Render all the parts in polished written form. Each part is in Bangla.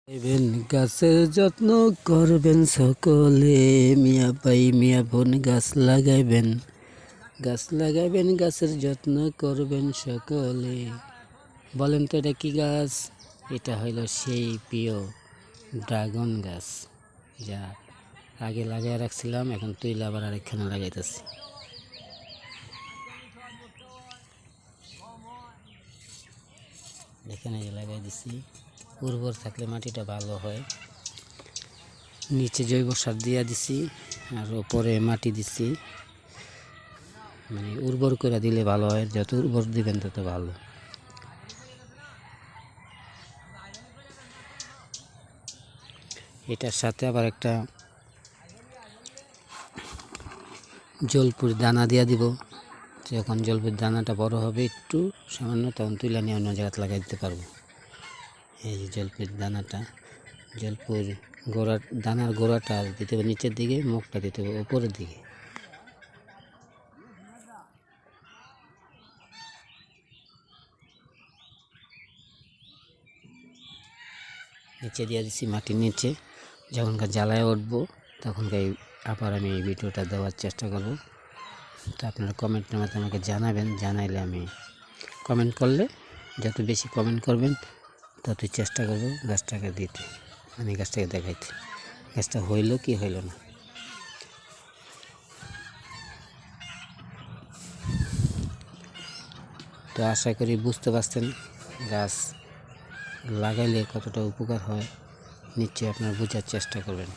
করবেন গাছের যত্ন করবেন সকলে, মিয়া ভাই মিয়া বোন গাছ লাগাইবেন গাছের যত্ন করবেন সকলে। বলেন তো এটা কি গাছ? এটা হইল সেই প্রিয় ড্রাগন গাছ, যা আগে লাগাই রাখছিলাম, এখন তুইলে আবার আরেকখানে লাগাইতেছি। এখানে লাগাই দিছি, উর্বর থাকলে মাটিটা ভালো হয়। নিচে জৈব সার দিয়া দিছি আর উপরে মাটি দিছি, মানে উর্বর করে দিলে ভালো হয়, যত উর্বর দিবেন তত ভালো। এটার সাথে আবার একটা জলপুর দানা দিয়া দিব। যখন জলপুর দানাটা বড় হবে একটু সামান্য, তখন তুলে নিয়ে অন্য জায়গায় লাগাই দিতে পারবো। এই যে জলপুর দানাটা, জলপুর দানার গোড়াটা দিতে হবে নিচের দিকে, মুখটা দিতে হবে উপরের দিকে। নিচে দিয়ে দিচ্ছি মাটির নিচে। যখনকার জ্বালায় উঠবো তখনকার আবার আমি এই ভিডিওটা দেওয়ার চেষ্টা করব। তো আপনারা কমেন্টের মাধ্যমে আমাকে জানাবেন, জানাইলে আমি কমেন্ট করলে, যত বেশি কমেন্ট করবেন ততই চেষ্টা করব গাছটাকে দিতে, মানে গাছটাকে দেখাইতে গাছটা হইল কি হইল না। তো আশা করি বুঝতে পারছেন গাছ লাগাইলে কতটা উপকার হয়, নিশ্চয়ই আপনারা বোঝার চেষ্টা করবেন।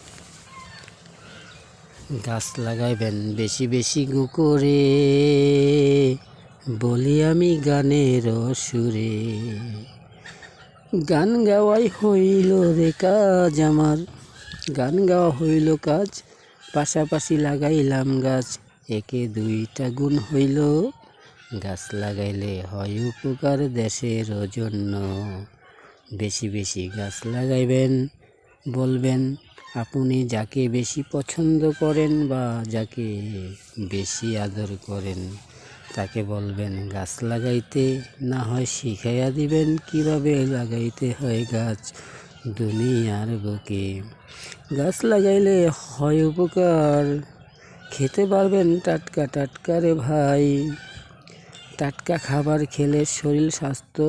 গাছ লাগাইবেন বেশি বেশি গো করে, বলি আমি গানের সুরে। গান গাওয়াই হইল রে কাজ আমার, গান গাওয়া হইল কাজ, পাশাপাশি লাগাইলাম গাছ, একে দুইটা গুণ হইল। গাছ লাগাইলে হয় উপকার দেশের জন্য। বেশি বেশি গাছ লাগাইবেন, বলবেন আপনি যাকে বেশি পছন্দ করেন বা যাকে বেশি আদর করেন, তাকে বলবেন গাছ লাগাইতে, না হয় শিখাইয়া দিবেন কিভাবে লাগাইতে হয় গাছ দুনিয়ার বুকে। গাছ লাগাইলে হয় উপকার, খেতে পারবেন টাটকা টাটকা রে ভাই। টাটকা খাবার খেলে শরীর স্বাস্থ্য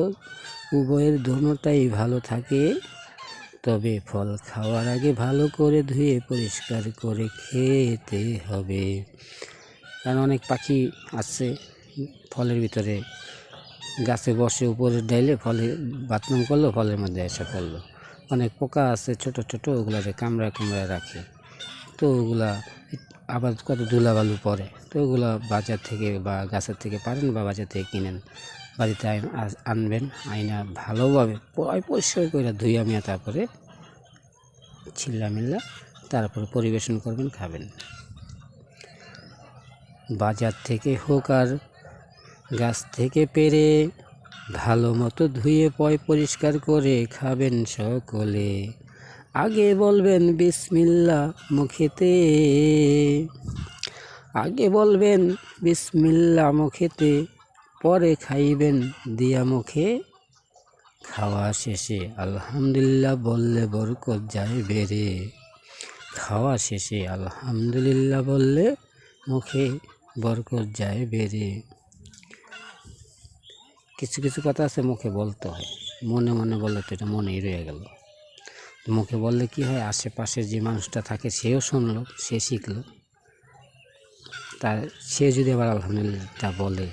উভয়ের দোনোটাই ভালো থাকে। তবে ফল খাওয়ার আগে ভালো করে ধুয়ে পরিষ্কার করে খেতে হবে। কারণ অনেক পাখি আছে ফলের ভিতরে, গাছে বসে উপরে ডাইলে ফলে বাথরুম করলো, ফলের মধ্যে এসে পড়লো। অনেক পোকা আছে ছোট ছোট, ওগুলাকে কামড়ায় কামড়ায় রাখে। তো ওগুলা আবার কত ধুলাবালু পড়ে, তো ওগুলা বাজার থেকে বা গাছের থেকে পারেন বা বাজার থেকে কিনেন, বাড়িতে আনবেন, আইনা ভালোভাবে পরিষ্কার করে ধুইয়া মিয়া তারপরে ছিল্লা মিল্লা তারপরে পরিবেশন করবেন, খাবেন। বাজার থেকে হোক আর গাছ থেকে পেরে, ভালো মতো ধুয়ে পরিষ্কার করে খাবেন সকলে। আগে বলবেন বিসমিল্লাহ মুখেতে, আগে বলবেন বিসমিল্লাহ মুখেতে, পরে খাইবেন দিয়া মুখে। খাওয়া শেষে আলহামদুলিল্লাহ বললে বরকত যায় বেড়ে। খাওয়া শেষে আলহামদুলিল্লাহ বললে মুখে বরকত যায় বেড়ে। কিছু কিছু কথা আছে মুখে বলতে হয়, মনে মনে বললে তো এটা মনেই রয়ে গেল। মুখে বললে কি হয়, আশেপাশে যে মানুষটা থাকে সেও শুনলো, সে শিখলো, তার সে যদি আবার আলহামদুলিল্লাহটা বলে,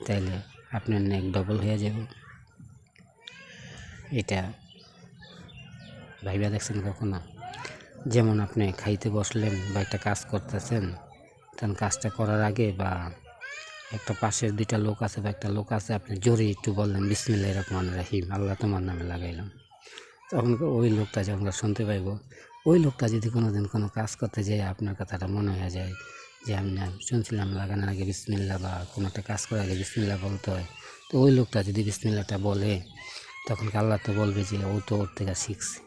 তাইলে আপনার নেক ডবল হয়ে যাবে। এটা ভাইবা দেখছেন কখনো? যেমন আপনি খাইতে বসলেন বা একটা কাজ করতেছেন, তখন কাজটা করার আগে বা একটা পাশের দুইটা লোক আছে বা একটা লোক আছে, আপনি জোরে একটু বললেন বিসমিল্লাহির রহমানির রহিম, আল্লাহ তোমার নামে লাগাইলাম। তখন ওই লোকটা যখন শুনতে পাইব, ওই লোকটা যদি কোনোদিন কোনো কাজ করতে যায়, আপনার কথাটা মনে হয়ে যায় যে আমি শুনছিলাম লাগানোর আগে বিসমিল্লাহ, বা কোনো একটা কাজ করার আগে বিসমিল্লাহ বলতে হয়। তো ওই লোকটা যদি বিসমিল্লাহটা বলে, তখন আল্লাহ তো বলবে যে ও তো ওর থেকে শিখছে,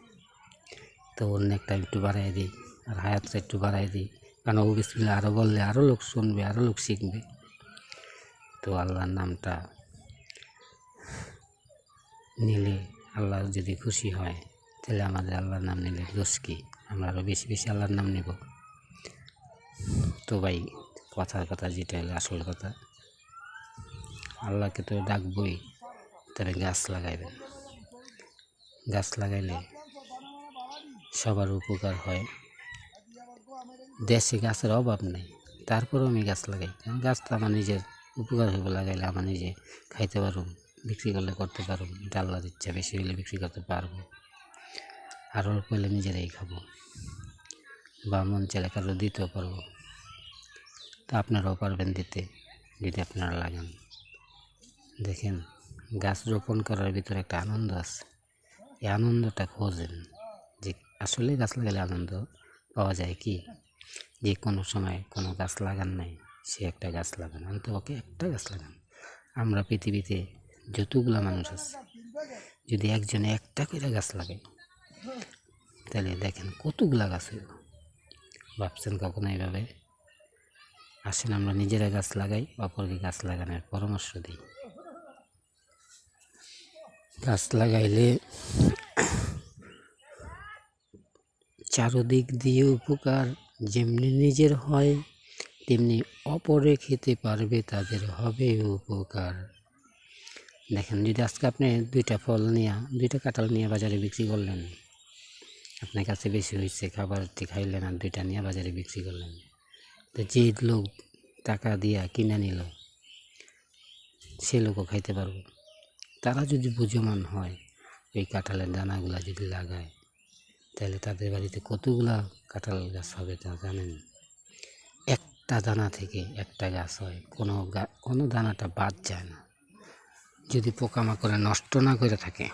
তো ওর নেকটা একটু বাড়াই দিই আর হায়াতটা একটু বাড়াই দিই, কারণ ও বিসমিল্লাহ আরও বললে আরও লোক শুনবে, আরও লোক শিখবে। তো আল্লাহর নামটা নিলে আল্লাহ যদি খুশি হয়, তাহলে আমাদের আল্লাহর নাম নিলে দোষ কি? আমরা আরও বেশি বেশি আল্লাহর নাম নেব। তো ভাই কথার কথা যেটা হলো আসল কথা, আল্লাহকে তো ডাকবই, তবে গাছ লাগাইবেন। গাছ লাগাইলে সবার উপকার হয়। দেশে গাছের অভাব নেই, তারপরেও আমি গাছ লাগাই, কারণ গাছ তো আমার নিজের উপকার হইবে, লাগাইলে আমার নিজে খাইতে পারব, বিক্রি করলে করতে পারব, এটা আল্লাহর ইচ্ছা, বেশি হলে বিক্রি করতে পারবো, আর অল্প হলে নিজেরাই খাবো, বা মন চাইলে কারো দিতেও পারবো। তা আপনারাও পারবেন দিতে, যদি আপনারা লাগান। দেখেন, গাছ রোপণ করার ভিতরে একটা আনন্দ আছে, এই আনন্দটা খোঁজেন, যে আসলে গাছ লাগালে আনন্দ পাওয়া যায় কি? যে কোনো সময় কোনো গাছ লাগান নাই, সে একটা গাছ লাগান, অন্তপক্ষে একটা গাছ লাগান। আমরা পৃথিবীতে যতগুলা মানুষ আছে, যদি একজনে একটা করে গাছ লাগাই, তাহলে দেখেন কতগুলা গাছ হইব। ভাবছেন কখনো এইভাবে? আসেন আমরা নিজেরা গাছ লাগাই, অপরকে গাছ লাগানোর পরামর্শ দিই। গাছ লাগাইলে চারদিক দিয়ে উপকার যেমনি নিজের হয়, তেমনি অপরে খেতে পারবে, তাদের হবে উপকার। দেখেন, যদি আজকে আপনি 2টা ফল নিয়ে, 2টা কাঁঠাল নিয়ে বাজারে বিক্রি করলেন, আপনার কাছে বেশি হয়েছে, খাবারটি খাইলেন, আর 2টা নিয়ে বাজারে বিক্রি করলেন, তো যে লোক টাকা দিয়া কিনে নিল, সে লোকও খাইতে পারবে। তারা যদি বুঝমান হয়, ওই কাঁঠালের দানাগুলা যদি লাগায়, তাহলে তাদের বাড়িতে কতগুলা কাঁঠাল গাছ হবে তা জানেন? একটা দানা থেকে একটা গাছ হয়, কোনো দানাটা বাদ যায় না। যদি পোকামাকড়ে নষ্ট না করে থাকে,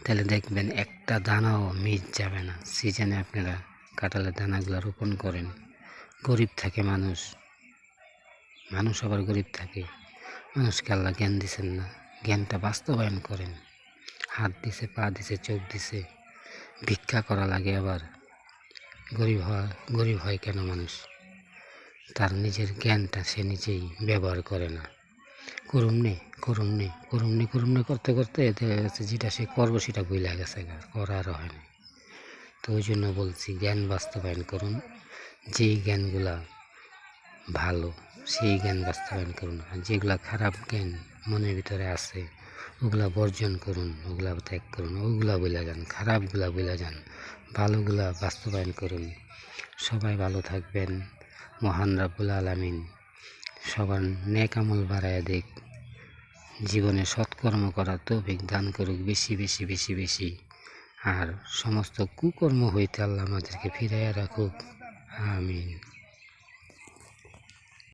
তাহলে দেখবেন একটা দানাও মিস যাবে না। সিজনে আপনারা কাঁঠালের দানাগুলো রোপণ করেন। গরিব থাকে মানুষ আবার গরিব থাকে, মানুষকে আল্লাহ জ্ঞান দিচ্ছেন না, জ্ঞানটা বাস্তবায়ন করেন। হাত দিছে, পা দিছে, চোখ দিছে, ভিক্ষা করা লাগে, আবার গরিব হয় কেন মানুষ? তার নিজের জ্ঞানটা সে নিজেই ব্যবহার করে না। করুম নে করতে করতে দেখা গেছে যেটা সে করবো সেটা ভুলে গেছে, করার হয় না। তো ওই জন্য বলছি, জ্ঞান বাস্তবায়ন করুন। যেই জ্ঞানগুলা ভালো সেই জ্ঞান বাস্তবায়ন করুন, আর যেগুলা খারাপ জ্ঞান মনের ভিতরে আছে ওগুলা বর্জন করুন, ওগুলা ত্যাগ করুন, ওগুলা বলে যান, খারাপগুলা বলে যান, ভালোগুলা বাস্তবায়ন করুন। সবাই ভালো থাকবেন। মহান রব্বুল আলামিন সবার নেক আমল বাড়ায় দিক, জীবনে সৎকর্ম করার তৌফিক দান করুক বেশি বেশি বেশি বেশি, আর সমস্ত কুকর্ম হইতে আল্লাহ আমাদেরকে ফিরাইয়া রাখুক। আমিন।